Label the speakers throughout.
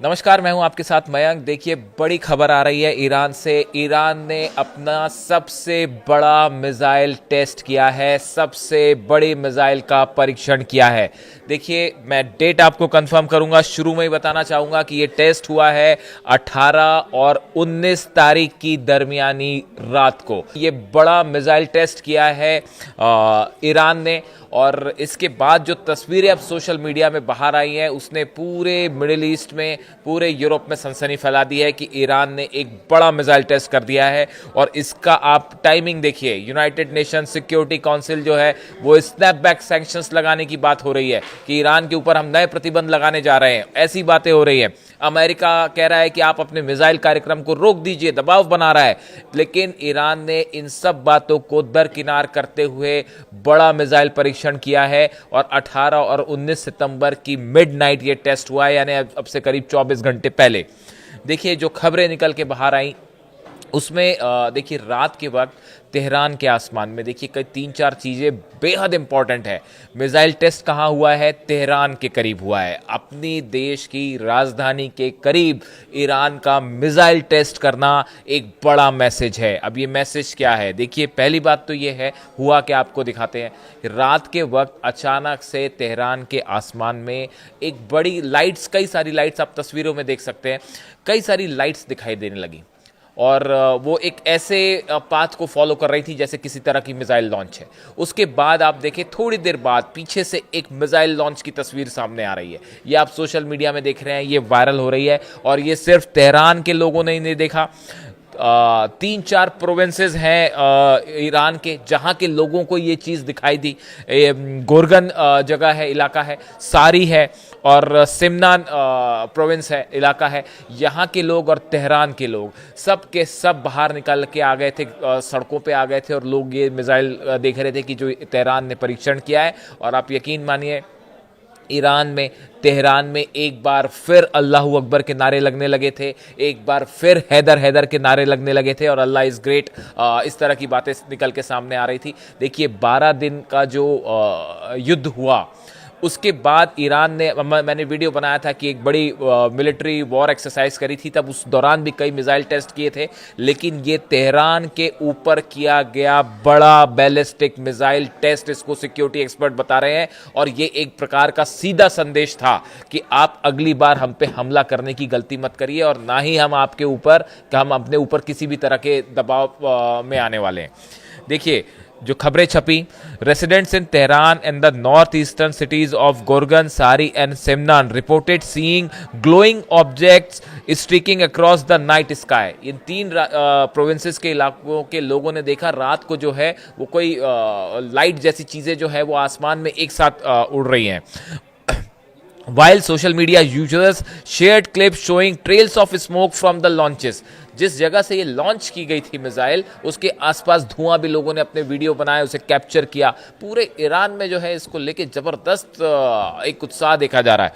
Speaker 1: नमस्कार, मैं हूं आपके साथ मयंक। देखिए, बड़ी खबर आ रही है ईरान से। ईरान ने अपना सबसे बड़ा मिसाइल टेस्ट किया है, सबसे बड़ी मिसाइल का परीक्षण किया है। देखिए, मैं डेट आपको कंफर्म करूंगा। शुरू में ही बताना चाहूंगा कि ये टेस्ट हुआ है 18 और 19 तारीख की दरमियानी रात को। ये बड़ा मिसाइल टेस्ट किया है ईरान ने। और इसके बाद जो तस्वीरें अब सोशल मीडिया में बाहर आई हैं, उसने पूरे मिडिल ईस्ट में, पूरे यूरोप में सनसनी फैला दी है कि ईरान ने एक बड़ा मिसाइल टेस्ट कर दिया है। और इसका आप टाइमिंग देखिए, यूनाइटेड नेशन सिक्योरिटी काउंसिल जो है वो स्नैपबैक सैंक्शंस लगाने की बात हो रही है कि ईरान के ऊपर हम नए प्रतिबंध लगाने जा रहे हैं, ऐसी बातें हो रही हैं। अमेरिका कह रहा है कि आप अपने मिसाइल कार्यक्रम को रोक दीजिए, दबाव बना रहा है। लेकिन ईरान ने इन सब बातों को दरकिनार करते हुए बड़ा मिसाइल परीक्षण किया है। और 18 और 19 सितंबर की मिडनाइट ये टेस्ट हुआ है, यानी अब से करीब 24 घंटे पहले। देखिए, जो खबरें निकल के बाहर आई उसमें देखिए, रात के वक्त तेहरान के आसमान में देखिए कई 3-4 चीज़ें बेहद इंपॉर्टेंट है। मिसाइल टेस्ट कहाँ हुआ है? तेहरान के करीब हुआ है, अपनी देश की राजधानी के करीब ईरान का मिसाइल टेस्ट करना एक बड़ा मैसेज है। अब ये मैसेज क्या है? देखिए, पहली बात तो ये है, हुआ क्या आपको दिखाते हैं। रात के वक्त अचानक से तेहरान के आसमान में एक बड़ी लाइट्स, कई सारी लाइट्स आप तस्वीरों में देख सकते हैं, कई सारी लाइट्स दिखाई देने लगी। और वो एक ऐसे पाथ को फॉलो कर रही थी जैसे किसी तरह की मिसाइल लॉन्च है। उसके बाद आप देखें, थोड़ी देर बाद पीछे से एक मिसाइल लॉन्च की तस्वीर सामने आ रही है। ये आप सोशल मीडिया में देख रहे हैं, ये वायरल हो रही है। और ये सिर्फ तेहरान के लोगों ने नहीं देखा, 3-4 प्रोविंसेस हैं ईरान के जहां के लोगों को ये चीज़ दिखाई दी। गोरगन जगह है, इलाका है, सारी है, और सिमनान प्रोविंस है, इलाका है। यहाँ के लोग और तेहरान के लोग सब के सब बाहर निकल के आ गए थे, सड़कों पे आ गए थे। और लोग ये मिसाइल देख रहे थे कि जो तेहरान ने परीक्षण किया है। और आप यकीन मानिए, ईरान में, तेहरान में एक बार फिर अल्लाहू अकबर के नारे लगने लगे थे, एक बार फिर हैदर हैदर के नारे लगने लगे थे, और अल्लाह इज़ ग्रेट, इस तरह की बातें निकल के सामने आ रही थी। देखिए, 12 दिन का जो युद्ध हुआ, उसके बाद ईरान ने, मैंने वीडियो बनाया था कि एक बड़ी मिलिट्री वॉर एक्सरसाइज करी थी, तब उस दौरान भी कई मिसाइल टेस्ट किए थे। लेकिन ये तेहरान के ऊपर किया गया बड़ा बैलिस्टिक मिसाइल टेस्ट, इसको सिक्योरिटी एक्सपर्ट बता रहे हैं। और ये एक प्रकार का सीधा संदेश था कि आप अगली बार हम पे हमला करने की गलती मत करिए, और ना ही हम आपके ऊपर, कि हम अपने ऊपर किसी भी तरह के दबाव में आने वाले हैं। देखिए, जो खबरें छपी, residents in Tehran and the north eastern cities of Gorgan, Sari and Semnan reported seeing glowing objects streaking across the night sky. In 3 provinces के इलाकों के लोगों ने देखा रात को जो है वो कोई लाइट जैसी चीजें जो है वो आसमान में एक साथ उड़ रही हैं। While social media users shared clips showing trails of smoke from the launches, जिस जगह से ये लॉन्च की गई थी मिसाइल, उसके आसपास धुआं भी लोगों ने अपने वीडियो बनाए, उसे कैप्चर किया। पूरे ईरान में जो है इसको लेके जबरदस्त एक उत्साह देखा जा रहा है।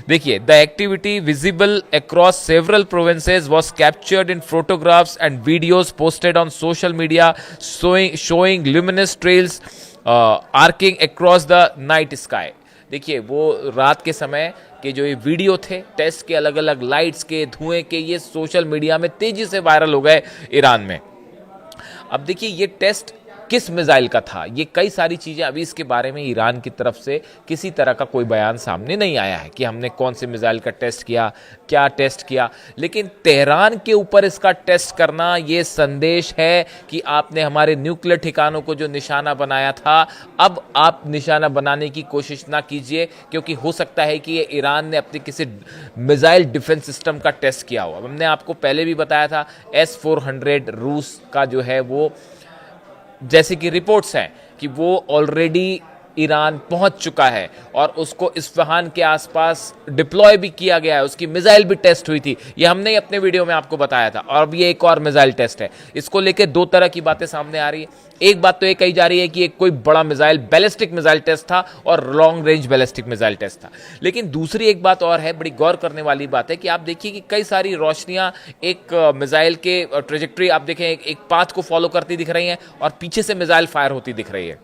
Speaker 1: देखिए, the activity visible across several provinces was captured in photographs and videos posted on social media showing luminous trails arcing across the night sky. देखिए, वो रात के समय के जो ये वीडियो थे टेस्ट के, अलग अलग लाइट्स के, धुएं के, ये सोशल मीडिया में तेजी से वायरल हो गए ईरान में। अब देखिए, ये टेस्ट किस मिसाइल का था, ये कई सारी चीज़ें अभी इसके बारे में ईरान की तरफ से किसी तरह का कोई बयान सामने नहीं आया है कि हमने कौन से मिसाइल का टेस्ट किया, क्या टेस्ट किया। लेकिन तेहरान के ऊपर इसका टेस्ट करना ये संदेश है कि आपने हमारे न्यूक्लियर ठिकानों को जो निशाना बनाया था, अब आप निशाना बनाने की कोशिश ना कीजिए, क्योंकि हो सकता है कि ये ईरान ने अपने किसी मिसाइल डिफेंस सिस्टम का टेस्ट किया हो। हमने आपको पहले भी बताया था, S-400 रूस का जो है वो, जैसे कि रिपोर्ट्स हैं कि वो ऑलरेडी ईरान पहुंच चुका है और उसको इस्फहान के आसपास डिप्लॉय भी किया गया है, उसकी मिसाइल भी टेस्ट हुई थी। ये हमने अपने वीडियो में आपको बताया था। और अब ये एक और मिसाइल टेस्ट है। इसको लेके 2 तरह की बातें सामने आ रही है। एक बात तो ये कही जा रही है कि एक कोई बड़ा मिसाइल बैलिस्टिक मिसाइल टेस्ट था और long range ballistic missile test था। लेकिन दूसरी एक बात और है, बड़ी गौर करने वाली बात है कि आप देखिए कि कई सारी रोशनियां एक मिसाइल के ट्रेजेक्ट्री आप देखें, एक पाथ को फॉलो करती दिख रही हैं और पीछे से मिसाइल फायर होती दिख रही है।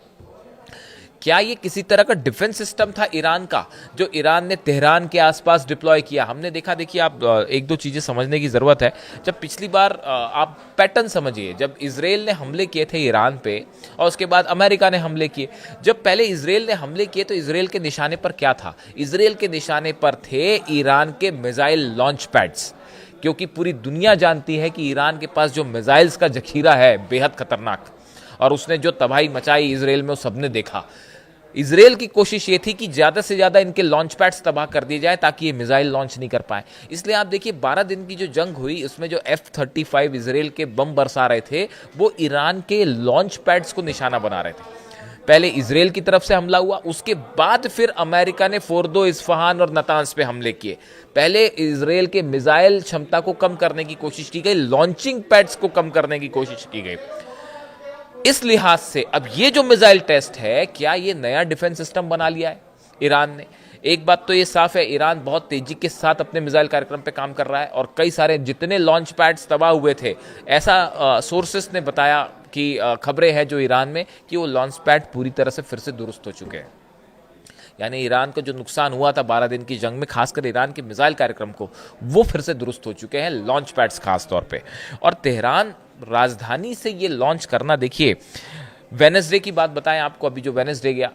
Speaker 1: क्या ये किसी तरह का डिफेंस सिस्टम था ईरान का, जो ईरान ने तेहरान के आसपास डिप्लॉय किया? हमने देखा, देखिए आप एक दो चीज़ें समझने की ज़रूरत है। जब पिछली बार आप पैटर्न समझिए, जब इसराइल ने हमले किए थे ईरान पे और उसके बाद अमेरिका ने हमले किए। जब पहले इसराइल ने हमले किए तो इसराइल के निशाने पर क्या था? इसराइल के निशाने पर थे ईरान के मिसाइल लॉन्च पैड्स, क्योंकि पूरी दुनिया जानती है कि ईरान के पास जो मिसाइल्स का जखीरा है बेहद खतरनाक, और उसने जो तबाही मचाई इसराइल में वो सबने देखा। इसराइल की कोशिश ये थी कि ज़्यादा से ज़्यादा इनके लॉन्च पैड्स तबाह कर दिए जाए ताकि ये मिसाइल लॉन्च नहीं कर पाए। इसलिए आप देखिए 12 दिन की जो जंग हुई उसमें जो F-35 इसराइल के बम बरसा रहे थे वो ईरान के लॉन्च पैड्स को निशाना बना रहे थे। पहले इसराइल की तरफ से हमला हुआ, उसके बाद फिर अमेरिका ने फोर्दो, इस्फहान और नतांज पे हमले किए। पहले इसराइल के मिसाइल क्षमता को कम करने की कोशिश की गई, लॉन्चिंग पैड्स को कम करने की कोशिश की गई। इस लिहाज से अब ये जो मिसाइल टेस्ट है, क्या ये नया डिफेंस सिस्टम बना लिया है ईरान ने? एक बात तो ये साफ है, ईरान बहुत तेजी के साथ अपने मिसाइल कार्यक्रम पे काम कर रहा है और कई सारे जितने लॉन्च पैड्स तबाह हुए थे, ऐसा सोर्सेस ने बताया कि खबरें हैं जो ईरान में कि वो लॉन्च पैड पूरी तरह से फिर से दुरुस्त हो चुके हैं। यानी ईरान का जो नुकसान हुआ था 12 दिन की जंग में, खासकर ईरान के मिसाइल कार्यक्रम को, वो फिर से दुरुस्त हो चुके हैं, लॉन्च पैड्स खास तौर पे। और तेहरान राजधानी से ये लॉन्च करना, देखिए वेडनेसडे की बात बताएं आपको, अभी जो वेडनेसडे गया,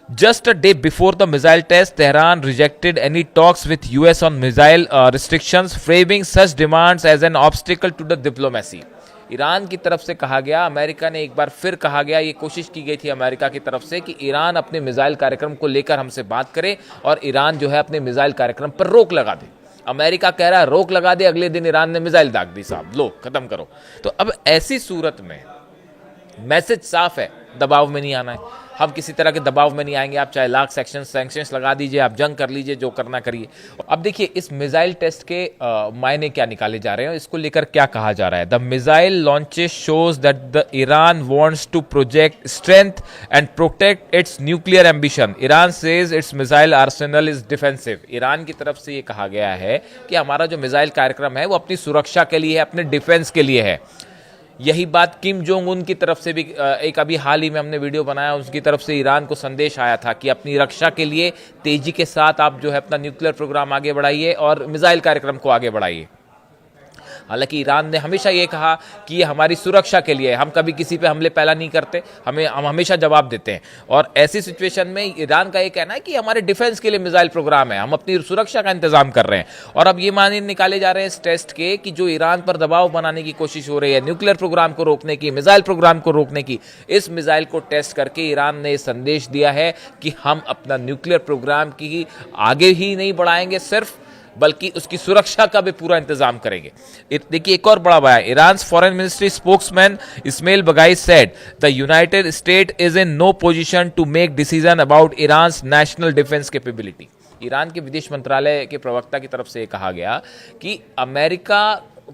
Speaker 1: just a day before the missile test, Tehran rejected any talks with US on missile restrictions, framing such demands as an obstacle to the diplomacy. Iran की तरफ से कहा गया, अमेरिका ने एक बार फिर कहा गया, ये कोशिश की गई थी अमेरिका की तरफ से कि ईरान अपने मिसाइल कार्यक्रम को लेकर हमसे बात करे और ईरान जो है अपने मिसाइल कार्यक्रम पर रोक लगा दे। अमेरिका कह रहा है रोक लगा दे, अगले दिन ईरान ने मिसाइल दाग दी, साहब लो खत्म करो। तो अब ऐसी सूरत में मैसेज साफ है, दबाव में नहीं आना है। हम किसी तरह के दबाव में नहीं आएंगे, आप चाहे लाख सैंक्शंस लगा दीजिए, आप जंग कर लीजिए, जो करना करिए। अब देखिए इस मिसाइल टेस्ट के मायने क्या निकाले जा रहे हैं, इसको लेकर क्या कहा जा रहा है। The missile launches shows that the Iran wants to project strength and protect its nuclear ambition. Iran says its missile arsenal is defensive. Iran की तरफ से ये कहा गया है कि हमारा जो मिसाइल कार्यक्रम है वो अपनी सुरक्षा के लिए है, अपने डिफेंस के लिए है। यही बात किम जोंग उन की तरफ से भी एक अभी हाल ही में हमने वीडियो बनाया, उसकी तरफ से ईरान को संदेश आया था कि अपनी रक्षा के लिए तेजी के साथ आप जो है अपना न्यूक्लियर प्रोग्राम आगे बढ़ाइए और मिसाइल कार्यक्रम को आगे बढ़ाइए। हालांकि ईरान ने हमेशा ये कहा कि ये हमारी सुरक्षा के लिए, हम कभी किसी पे हमले पहला नहीं करते, हम हमेशा जवाब देते हैं। और ऐसी सिचुएशन में ईरान का ये कहना है कि हमारे डिफेंस के लिए मिसाइल प्रोग्राम है, हम अपनी सुरक्षा का इंतजाम कर रहे हैं। और अब ये माने निकाले जा रहे हैं इस टेस्ट के कि जो ईरान पर दबाव बनाने की कोशिश हो रही है, न्यूक्लियर प्रोग्राम को रोकने की, मिसाइल प्रोग्राम को रोकने की, इस मिसाइल को टेस्ट करके ईरान ने संदेश दिया है कि हम अपना न्यूक्लियर प्रोग्राम की आगे ही नहीं बढ़ाएंगे सिर्फ, बल्कि उसकी सुरक्षा का भी पूरा इंतजाम करेंगे। देखिए एक और बड़ा बयान, Iran foreign ministry spokesman Esmaeil Baghaei said the United State is in no position to make decision about Iran national defence capability. Iran के विदेश मंत्रालय के प्रवक्ता की तरफ से कहा गया कि अमेरिका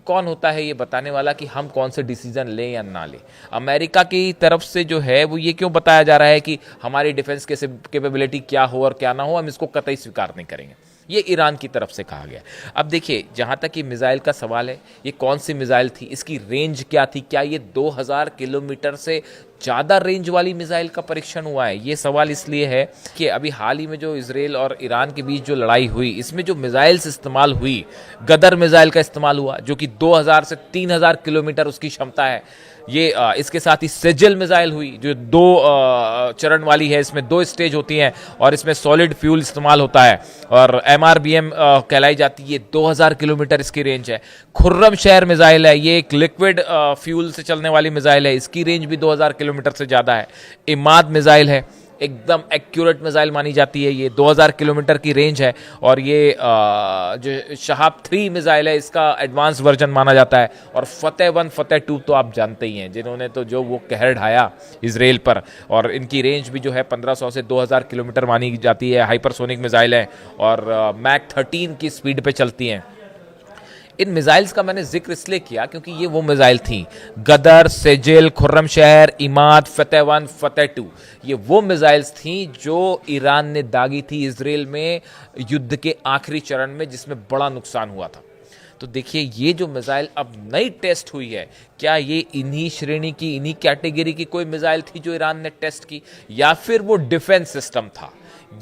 Speaker 1: कौन होता है ये बताने वाला कि हम कौन से डिसीजन लें या ना लें। अमेरिका की तरफ से जो है वो ये क्यों बताया जा रहा है कि हमारी डिफेंस कैपेबिलिटी क्या हो और क्या ना हो, हम इसको कतई स्वीकार नहीं करेंगे, ये ईरान की तरफ से कहा गया। अब देखिए जहां तक ये मिसाइल का सवाल है, ये कौन सी मिसाइल थी, इसकी रेंज क्या थी, क्या ये 2000 किलोमीटर से ज़्यादा रेंज वाली मिसाइल का परीक्षण हुआ है? ये सवाल इसलिए है कि अभी हाल ही में जो इसराइल और ईरान के बीच जो लड़ाई हुई, इसमें जो मिसाइल्स इस्तेमाल हुई, गदर मिसाइल का इस्तेमाल हुआ जो कि 2000 से 3000 किलोमीटर उसकी क्षमता है। ये इसके साथ ही सेजल मिसाइल हुई जो 2 चरण वाली है, इसमें 2 स्टेज होती हैं और इसमें सॉलिड फ्यूल इस्तेमाल होता है और MRBM कहलाई जाती है। 2000 किलोमीटर इसकी रेंज है। खुर्रम शहर मिसाइल है, ये एक लिक्विड फ्यूल से चलने वाली मिसाइल है, इसकी रेंज भी 2000 किलोमीटर से ज़्यादा है। इमाद मिसाइल है, एकदम एक्यूरेट मिसाइल मानी जाती है, ये 2000 किलोमीटर की रेंज है। और ये जो शहाब 3 मिसाइल है इसका एडवांस वर्जन माना जाता है। और फतेह 1 फतेह 2 तो आप जानते ही हैं, जिन्होंने तो जो वो कहर ढाया इसराइल पर, और इनकी रेंज भी जो है 1500 से 2000 किलोमीटर मानी जाती है। हाइपरसोनिक मिसाइल है और मैक 13 की स्पीड पे चलती हैं। इन मिसाइल्स का मैंने जिक्र इसलिए किया क्योंकि ये वो मिसाइल थी, गदर, सेजिल, खुर्रम शहर, इमाद, फतेह 1 फतेह 2, ये वो मिसाइल्स थी जो ईरान ने दागी थी इसराइल में युद्ध के आखिरी चरण में, जिसमें बड़ा नुकसान हुआ था। तो देखिए ये जो मिसाइल अब नई टेस्ट हुई है, क्या ये इन्हीं श्रेणी की, इन्हीं कैटेगरी की कोई मिसाइल थी जो ईरान ने टेस्ट की, या फिर वो डिफेंस सिस्टम था,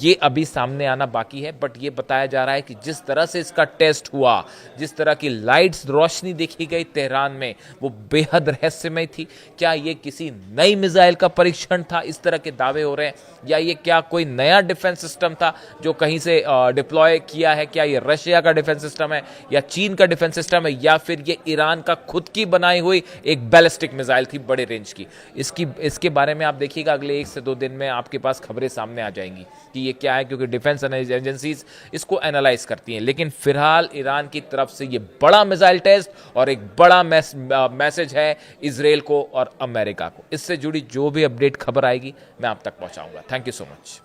Speaker 1: ये अभी सामने आना बाकी है। बट ये बताया जा रहा है कि जिस तरह से इसका टेस्ट हुआ, जिस तरह की लाइट्स, रोशनी देखी गई तेहरान में, वो बेहद रहस्यमय थी। क्या ये किसी नई मिसाइल का परीक्षण था, इस तरह के दावे हो रहे हैं, या ये क्या कोई नया डिफेंस सिस्टम था जो कहीं से डिप्लॉय किया है? क्या ये रशिया का डिफेंस सिस्टम है, या चीन का डिफेंस सिस्टम है, या फिर ये ईरान का खुद की बनाई हुई एक बैलिस्टिक मिसाइल थी बड़े रेंज की? इसके बारे में आप देखिएगा अगले 1 से 2 दिन में आपके पास खबरें सामने आ जाएंगी कि ये क्या है, क्योंकि डिफेंस एजेंसीज इसको एनालाइज करती हैं। लेकिन फिलहाल ईरान की तरफ से ये बड़ा मिसाइल टेस्ट और एक बड़ा मैसेज है इजराइल को और अमेरिका को। इससे जुड़ी जो भी अपडेट खबर आएगी मैं आप तक पहुंचाऊंगा। Thank you so much.